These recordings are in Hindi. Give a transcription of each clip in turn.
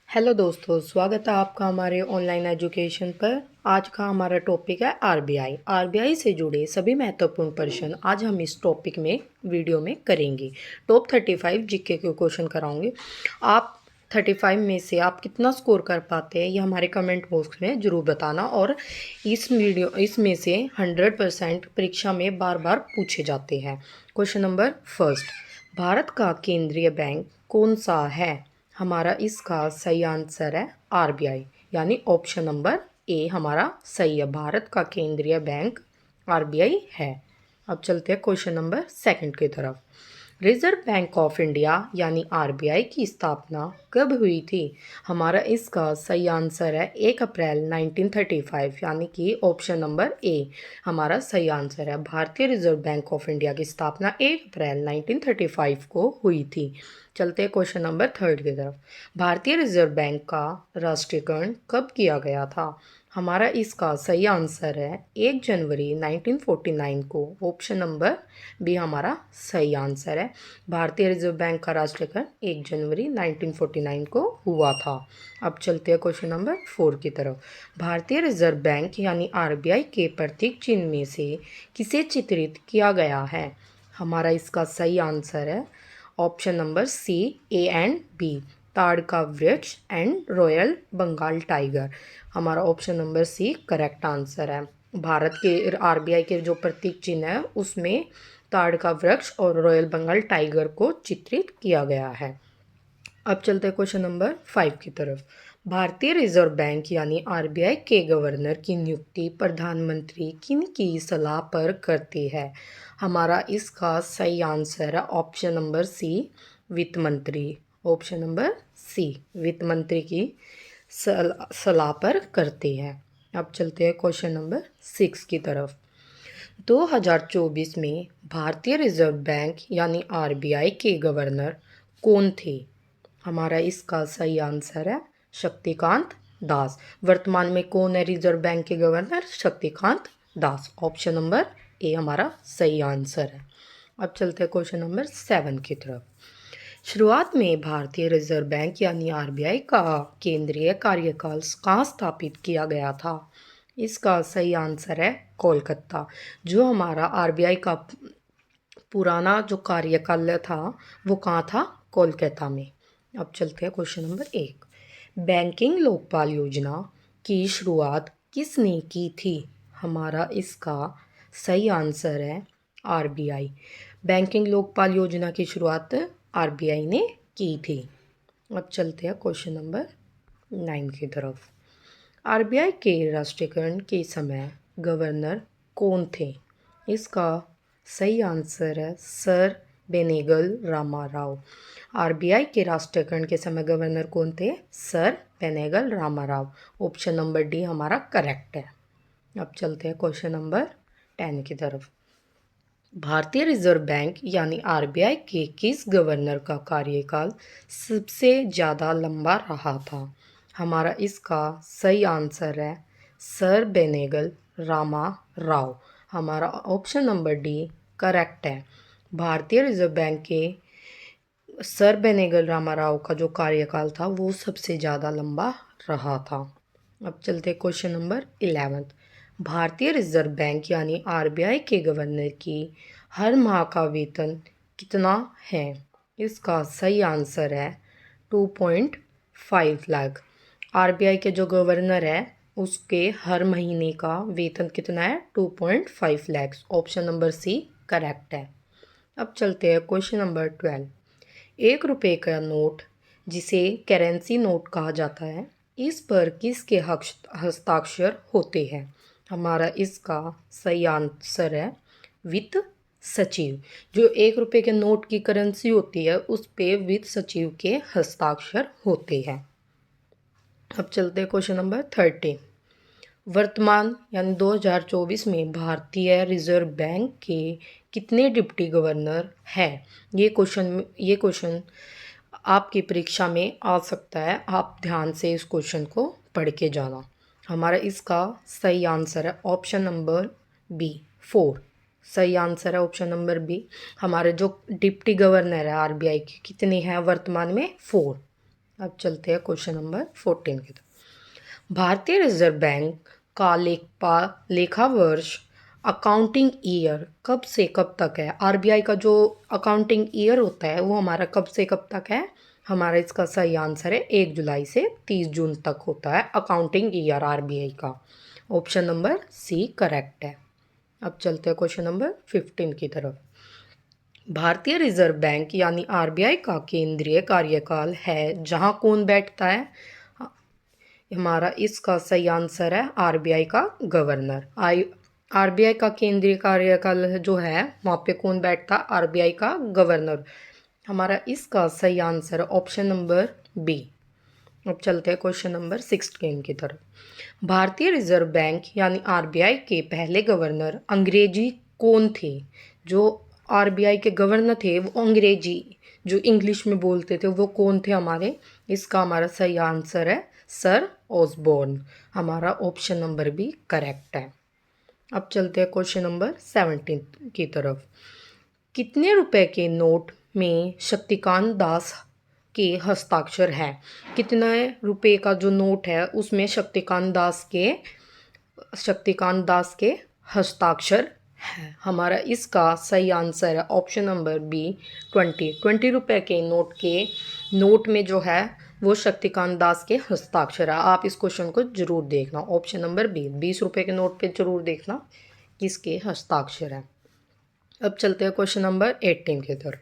हेलो दोस्तों, स्वागत है आपका हमारे ऑनलाइन एजुकेशन पर। आज का हमारा टॉपिक है आरबीआई। आरबीआई से जुड़े सभी महत्वपूर्ण प्रश्न आज हम इस टॉपिक में वीडियो में करेंगे। टॉप 35 जीके के क्वेश्चन कराऊंगे। आप 35 में से आप कितना स्कोर कर पाते हैं ये हमारे कमेंट बॉक्स में ज़रूर बताना। और इसमें से 100% परीक्षा में बार बार पूछे जाते हैं। क्वेश्चन नंबर फर्स्ट, भारत का केंद्रीय बैंक कौन सा है? हमारा इसका सही आंसर है आरबीआई, यानी ऑप्शन नंबर ए हमारा सही है। भारत का केंद्रीय बैंक आरबीआई है। अब चलते हैं क्वेश्चन नंबर सेकंड की तरफ। रिजर्व बैंक ऑफ इंडिया यानी आरबीआई की स्थापना कब हुई थी? हमारा इसका सही आंसर है 1 अप्रैल 1935, यानी कि ऑप्शन नंबर ए हमारा सही आंसर है। भारतीय रिजर्व बैंक ऑफ इंडिया की स्थापना 1 अप्रैल 1935 को हुई थी। चलते हैं क्वेश्चन नंबर थर्ड की तरफ। भारतीय रिजर्व बैंक का राष्ट्रीयकरण कब किया गया था? हमारा इसका सही आंसर है 1 जनवरी 1949 को। ऑप्शन नंबर बी हमारा सही आंसर है। भारतीय रिजर्व बैंक का राष्ट्रीयकरण 1 जनवरी 1949 को हुआ था। अब चलते हैं क्वेश्चन नंबर 4 की तरफ। भारतीय रिजर्व बैंक यानी आरबीआई के प्रतीक चिन्ह में से किसे चित्रित किया गया है? हमारा इसका सही आंसर है option number C, A and B, ताड़ का वृक्ष एंड रॉयल बंगाल टाइगर। हमारा option number C correct answer है। भारत के आरबीआई के जो प्रतीक चिन्ह है उसमें ताड़ का वृक्ष और रॉयल बंगाल टाइगर को चित्रित किया गया है। अब चलते हैं क्वेश्चन नंबर 5 की तरफ। भारतीय रिजर्व बैंक यानी आरबीआई के गवर्नर की नियुक्ति प्रधानमंत्री किन की सलाह पर करते हैं? हमारा इसका सही आंसर है ऑप्शन नंबर सी, वित्त मंत्री। ऑप्शन नंबर सी, वित्त मंत्री की सलाह पर करते हैं। अब चलते हैं क्वेश्चन नंबर 6 की तरफ। 2024 में भारतीय रिजर्व बैंक यानी आरबीआई के गवर्नर कौन थे? हमारा इसका सही आंसर है शक्तिकांत दास। वर्तमान में कौन है रिजर्व बैंक के governor? Shaktikanta Das. Option number ए हमारा सही आंसर है। अब चलते हैं क्वेश्चन नंबर 7 की तरफ। शुरुआत में भारतीय रिजर्व बैंक यानी आरबीआई का केंद्रीय कार्यकाल कहाँ स्थापित किया गया था? इसका सही आंसर है कोलकाता। जो हमारा आरबीआई का पुराना जो कार्यकाल था वो कहाँ था? कोलकाता में। अब चलते हैं क्वेश्चन नंबर 1। बैंकिंग लोकपाल योजना की शुरुआत किसने की थी? हमारा इसका सही आंसर है आरबीआई। बैंकिंग लोकपाल योजना की शुरुआत आरबीआई ने की थी। अब चलते हैं क्वेश्चन नंबर 9 की तरफ। आरबीआई के राष्ट्रीयकरण के समय गवर्नर कौन थे? इसका सही आंसर है सर बेनेगल रामाराव। आरबीआई के राष्ट्रीयकरण के समय गवर्नर कौन थे? Sir Benegal Rama Rau. Option number D हमारा करेक्ट है। अब चलते हैं क्वेश्चन नंबर 10 की तरफ। भारतीय रिजर्व बैंक यानी आरबीआई के किस गवर्नर का कार्यकाल सबसे ज़्यादा लंबा रहा था? हमारा इसका सही आंसर है सर बेनेगल रामा राव। हमारा ऑप्शन नंबर डी करेक्ट है। भारतीय रिजर्व बैंक के सर बेनेगल रामाराव का जो कार्यकाल था वो सबसे ज़्यादा लंबा रहा था। अब चलते क्वेश्चन नंबर 11। भारतीय रिजर्व बैंक यानी आरबीआई के गवर्नर की हर माह का वेतन कितना है? इसका सही आंसर है 2.5 लाख। आरबीआई के जो गवर्नर है उसके हर महीने का वेतन कितना है? 2.5 lakh. Option number C correct है। अब चलते हैं क्वेश्चन नंबर 12। 1 रुपये का नोट जिसे करेंसी नोट कहा जाता है, इस पर किसके हस्ताक्षर होते हैं? हमारा इसका सही आंसर है वित्त सचिव। जो 1 रुपये के नोट की करेंसी होती है उस पे वित्त सचिव के हस्ताक्षर होते हैं। अब चलते हैं क्वेश्चन नंबर 13। वर्तमान यानी 2024 में भारतीय रिजर्व बैंक के कितने डिप्टी गवर्नर हैं? ये क्वेश्चन आपकी परीक्षा में आ सकता है। आप ध्यान से इस क्वेश्चन को पढ़ के जाना। हमारा इसका सही आंसर है ऑप्शन नंबर बी 4। सही आंसर है ऑप्शन नंबर बी। हमारे जो डिप्टी गवर्नर है आरबीआई के कितने हैं वर्तमान में? 4। अब चलते हैं क्वेश्चन नंबर 14 की तरफ। भारतीय रिजर्व बैंक का लेखा वर्ष अकाउंटिंग ईयर कब से कब तक है? आरबीआई का जो अकाउंटिंग ईयर होता है वो हमारा कब से कब तक है? हमारा इसका सही आंसर है 1 जुलाई से 30 जून तक होता है अकाउंटिंग ईयर आरबीआई का। ऑप्शन नंबर सी करेक्ट है। अब चलते हैं क्वेश्चन नंबर 15 की तरफ। भारतीय रिजर्व बैंक यानी आरबीआई का केंद्रीय कार्यकाल है जहां कौन बैठता है? हमारा इसका सही आंसर है आरबीआई का गवर्नर। आरबीआई का केंद्रीय कार्यकाल जो है वहाँ पे कौन बैठता? आरबीआई का गवर्नर। हमारा इसका सही आंसर है ऑप्शन नंबर बी। अब चलते हैं क्वेश्चन नंबर 16 की तरफ। भारतीय रिजर्व बैंक यानी आरबीआई के पहले गवर्नर अंग्रेजी कौन थे? जो आरबीआई के गवर्नर थे वो अंग्रेजी जो इंग्लिश में बोलते थे वो कौन थे हमारे? इसका हमारा सही आंसर है सर ऑसबोर्न। हमारा ऑप्शन नंबर बी करेक्ट है। अब चलते हैं क्वेश्चन नंबर 17 की तरफ। कितने रुपए के नोट में शक्तिकांत दास के हस्ताक्षर हैं? कितने रुपए का जो नोट है उसमें शक्तिकांत दास के हस्ताक्षर है? हमारा इसका सही आंसर है ऑप्शन नंबर बी 20 रुपए के नोट में जो है वो शक्तिकांत दास के हस्ताक्षर है। आप इस क्वेश्चन को जरूर देखना। ऑप्शन नंबर बी 20 रुपए के नोट पे जरूर देखना किसके हस्ताक्षर है। अब चलते हैं क्वेश्चन नंबर 18 की तरफ।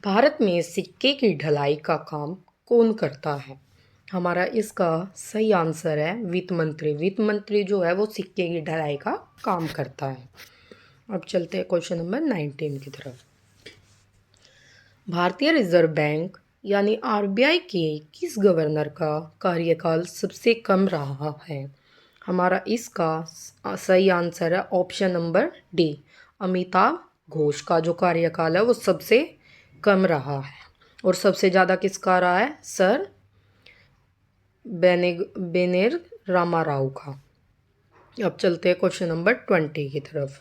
भारत में सिक्के की ढलाई का काम कौन करता है? हमारा इसका सही आंसर है वित्त मंत्री। वित्त मंत्री जो है वो सिक्के की ढलाई का काम करता है। अब चलते हैं क्वेश्चन नंबर 19 की तरफ। भारतीय रिजर्व बैंक यानी आरबीआई के किस गवर्नर का कार्यकाल सबसे कम रहा है? हमारा इसका सही आंसर है option number D. Amitabh Ghosh का जो कार्यकाल है वो सबसे कम रहा है। और सबसे ज़्यादा किसका रहा है? सर बेनेर रामाराव का। अब चलते हैं क्वेश्चन नंबर 20 की तरफ।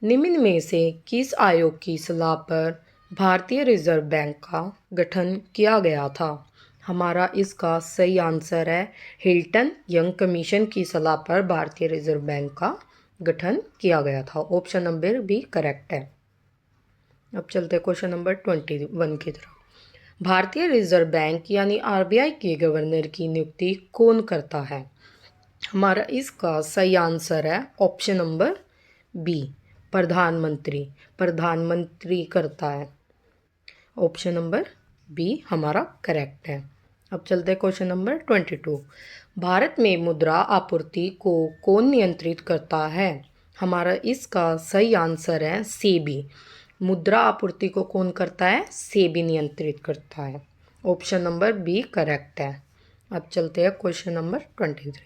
निम्न में से किस आयोग की सलाह पर भारतीय रिजर्व बैंक का गठन किया गया था? हमारा इसका सही आंसर है हिल्टन यंग कमीशन की सलाह पर भारतीय रिजर्व बैंक का गठन किया गया था। ऑप्शन नंबर बी करेक्ट है। अब चलते हैं क्वेश्चन नंबर 21 की तरफ। भारतीय रिजर्व बैंक यानी आरबीआई के गवर्नर की नियुक्ति कौन करता है? हमारा इसका सही आंसर है ऑप्शन नंबर बी प्रधानमंत्री करता है। ऑप्शन नंबर बी हमारा करेक्ट है। अब चलते हैं क्वेश्चन नंबर 22। भारत में मुद्रा आपूर्ति को कौन नियंत्रित करता है? हमारा इसका सही आंसर है सेबी। मुद्रा आपूर्ति को कौन करता है? सेबी नियंत्रित करता है। ऑप्शन नंबर बी करेक्ट है। अब चलते हैं क्वेश्चन नंबर 23।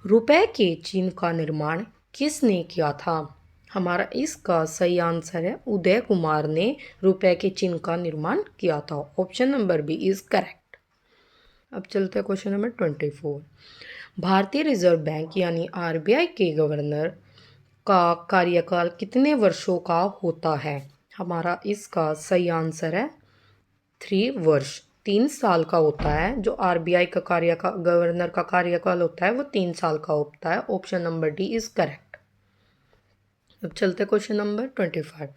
रुपए के चिन्ह का निर्माण किसने किया था? हमारा इसका सही आंसर है उदय कुमार ने रुपए के चिन्ह का निर्माण किया था। Option number B is correct. अब चलते हैं क्वेश्चन नंबर 24। भारतीय रिजर्व बैंक यानी आरबीआई के गवर्नर का कार्यकाल कितने वर्षों का होता है? हमारा इसका सही आंसर है 3 वर्ष। 3 साल का होता है। जो आरबीआई का गवर्नर का कार्यकाल होता है वो 3 साल का होता है। Option number D is correct. अब चलते क्वेश्चन नंबर 25।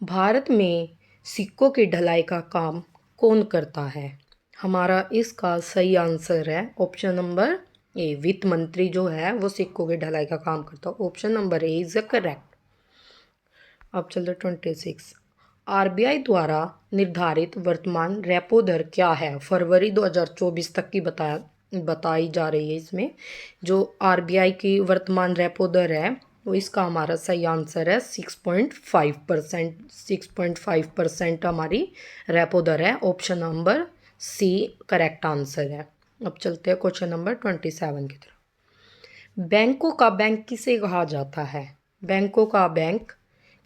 भारत में सिक्कों की ढलाई का काम कौन करता है? हमारा इसका सही आंसर है ऑप्शन नंबर ए। वित्त मंत्री जो है वो सिक्कों की ढलाई का काम करता है। Option number A is correct. अब चलते 26। आरबीआई द्वारा निर्धारित वर्तमान रेपो दर क्या है? फरवरी 2024 तक की बताई जा रही है। इसमें जो आरबीआई की वर्तमान रेपो दर है वो इसका हमारा सही आंसर है 6.5%। 6.5% हमारी रेपो दर है। Option number C correct answer है। अब चलते हैं क्वेश्चन नंबर 27 की तरफ। बैंकों का बैंक किसे कहा जाता है? बैंकों का बैंक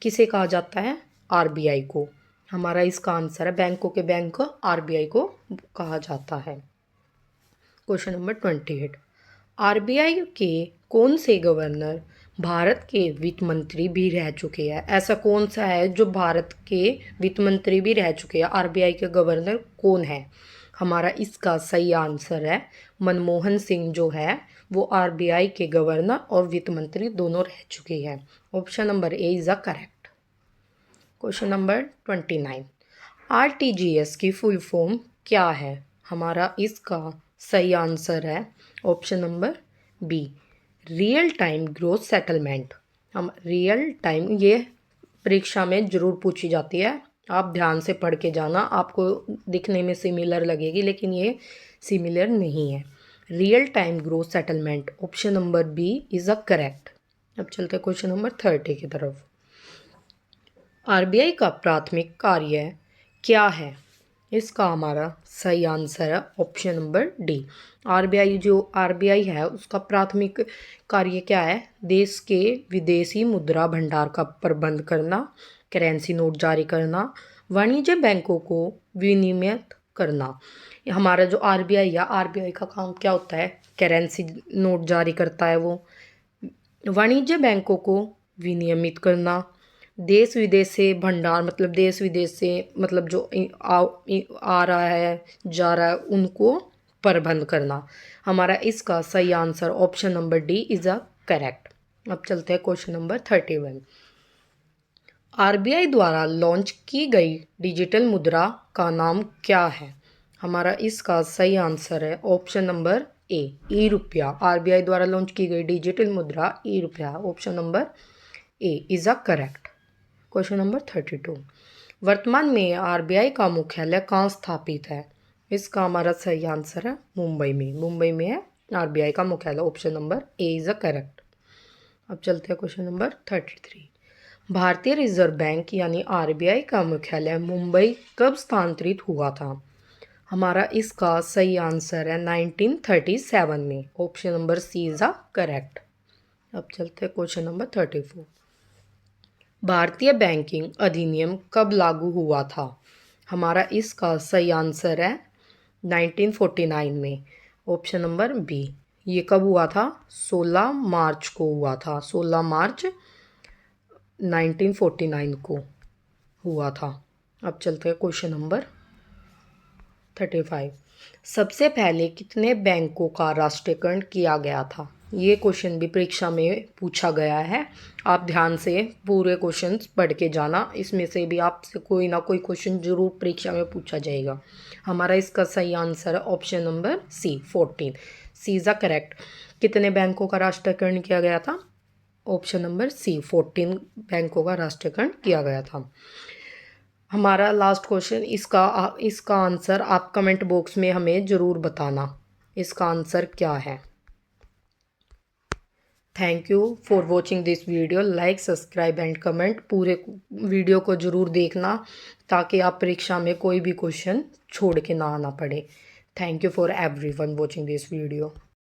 किसे कहा जाता है? आरबीआई को। हमारा इसका आंसर है बैंकों के बैंक को आरबीआई को कहा जाता है। Question number 28। आरबीआई के कौन से गवर्नर भारत के वित्त मंत्री भी रह चुके हैं? ऐसा कौन सा है जो भारत के वित्त मंत्री भी रह चुके हैं? आरबीआई के गवर्नर कौन है? हमारा इसका सही आंसर है मनमोहन सिंह जो है वो आरबीआई के गवर्नर और वित्त मंत्री दोनों रह चुके हैं। Option number A is a correct. Question number 29, RTGS की फुल फॉर्म क्या है? हमारा इसका सही आंसर है option number B, real time growth settlement. हम रियल टाइम, ये परीक्षा में ज़रूर पूछी जाती है, आप ध्यान से पढ़ के जाना, आपको दिखने में सिमिलर लगेगी लेकिन ये सिमिलर नहीं है। Real time growth settlement, option number B is a correct. अब चलते हैं क्वेश्चन नंबर 30 की तरफ। आरबीआई का प्राथमिक कार्य क्या है? इसका हमारा सही आंसर है ऑप्शन नंबर डी। आरबीआई है उसका प्राथमिक कार्य क्या है? देश के विदेशी मुद्रा भंडार का प्रबंध करना, करेंसी नोट जारी करना, वाणिज्य बैंकों को विनियमित करना। हमारा जो आरबीआई है, आरबीआई का काम क्या होता है? करेंसी नोट जारी करता है वो, वाणिज्य बैंकों को विनियमित करना, देश विदेश से भंडार मतलब देश विदेश से मतलब जो आ रहा है जा रहा है उनको प्रबंध करना। हमारा इसका सही answer option number D is a correct. अब चलते हैं क्वेश्चन नंबर 31, आरबीआई द्वारा लॉन्च की गई डिजिटल मुद्रा का नाम क्या है? हमारा इसका सही आंसर है ऑप्शन नंबर ए, ई रुपया। आरबीआई द्वारा लॉन्च की गई डिजिटल मुद्रा ई रुपया, option number A is a correct. Question number 32, वर्तमान में आरबीआई का मुख्यालय कहाँ स्थापित है? इसका हमारा सही आंसर है मुंबई में। मुंबई में है आरबीआई का मुख्यालय, option number A is a correct. अब चलते हैं क्वेश्चन नंबर 33, भारतीय रिजर्व बैंक यानी आरबीआई का मुख्यालय मुंबई कब स्थानांतरित हुआ था? हमारा इसका सही आंसर है 1937 में, option number C is a correct. अब चलते हैं क्वेश्चन नंबर 34, भारतीय बैंकिंग अधिनियम कब लागू हुआ था? हमारा इसका सही आंसर है 1949 में, ऑप्शन नंबर बी। ये कब हुआ था? 16 मार्च को हुआ था, 16 मार्च 1949 को हुआ था। अब चलते हैं क्वेश्चन नंबर 35, सबसे पहले कितने बैंकों का राष्ट्रीयकरण किया गया था? ये क्वेश्चन भी परीक्षा में पूछा गया है, आप ध्यान से पूरे क्वेश्चंस पढ़ के जाना, इसमें से भी आपसे कोई ना कोई क्वेश्चन जरूर परीक्षा में पूछा जाएगा। हमारा इसका सही आंसर है option number C, 14, C is a correct. कितने बैंकों का राष्ट्रीयकरण किया गया था? ऑप्शन नंबर सी, 14 बैंकों का राष्ट्रीयकरण किया गया था। हमारा लास्ट क्वेश्चन, इसका आंसर आप कमेंट बॉक्स में हमें ज़रूर बताना, इसका आंसर क्या है। Thank you for watching this video, like subscribe and comment, पूरे वीडियो को ज़रूर देखना ताकि आप परीक्षा में कोई भी क्वेश्चन छोड़ के ना आना पड़े। Thank you for everyone watching this video.